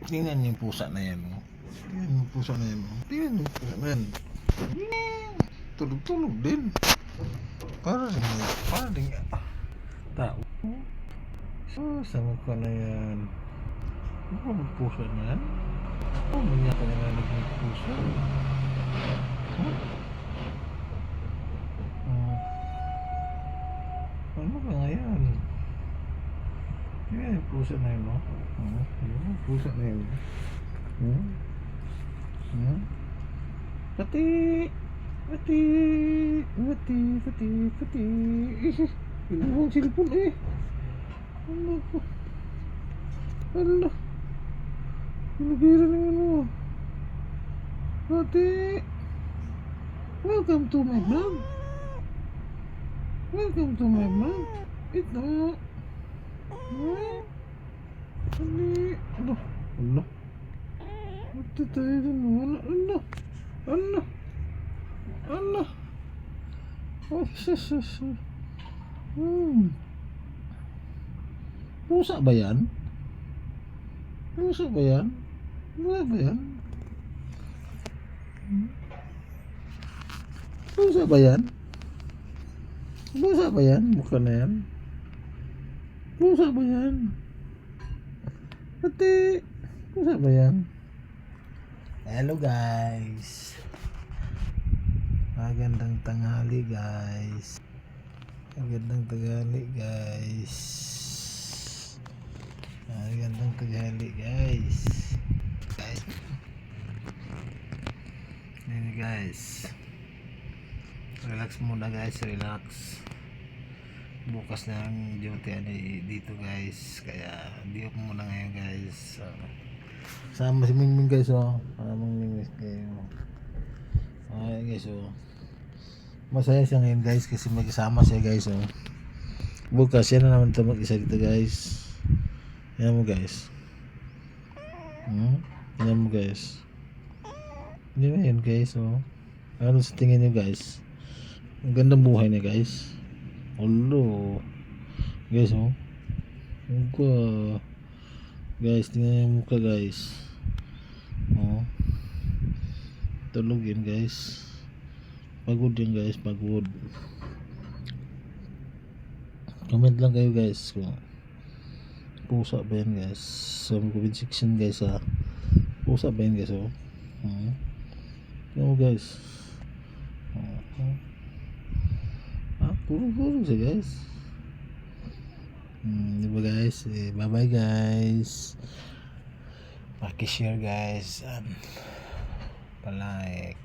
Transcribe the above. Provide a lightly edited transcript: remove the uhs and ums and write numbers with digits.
Tingnan niyo yung pusa na yan, oh. Tingnan niyo yung pusa na yan, oh. Tingnan niyo yung pusa na yan. Tulog-tulog din. Para rin tao. Sa mukha na yan. Ano ba ang pusa na yan? Oh, manya ka na ng pusa. Huh? Ano ba nga yan? Yan yung pusa na yun, no? Yung pusa na yun. Pati! Pati! Pati! Pati! Pati! Pinuha ang silipon eh! Ano ko? Ano? Pinabira na yun, oh! Pati! Welcome to my vlog! Welcome to my vlog! Ito! Ano? Ano? Ano? Ito tayo dun. Ano? Ano? Ano? Ano? Oh, sus. Pusa ba yan? Pusa ba yan? Pusa ba yan? Pusa ba yan? Pusa ba yan? Mukha na yan? Pusa ba yan? Pati, pusa ba yan? Hello guys. Magandang tanghali guys. Magandang tanghali guys. Magandang tanghali guys. Ayan guys. Relax muna guys, relax. Bukas na ang duty dito guys, kaya di ako muna ngayon guys. Sama si Mingming guys, oh. Mingming kayo. Ay guys, oh. Masaya siya ngayon guys kasi magkasama siya guys, oh. Bukas yan na naman ito mag-isa dito guys. Yan mo guys. Yan mo guys. Hindi mo yun guys, oh. Ano sa tingin nyo guys? Ang gandang buhay niya guys. Hello guys, oh. Mukha guys, tingnan yung mukha guys, oh. Tulog yun guys. Pagod yun guys, pagod. Comment lang kayo guys kung pusa ba yan guys. Sa comment section guys, ha. Pusa ba yan guys, oh. Tingnan mo guys, puro siya guys. Diba guys, bye bye guys. Paki-share guys and palike.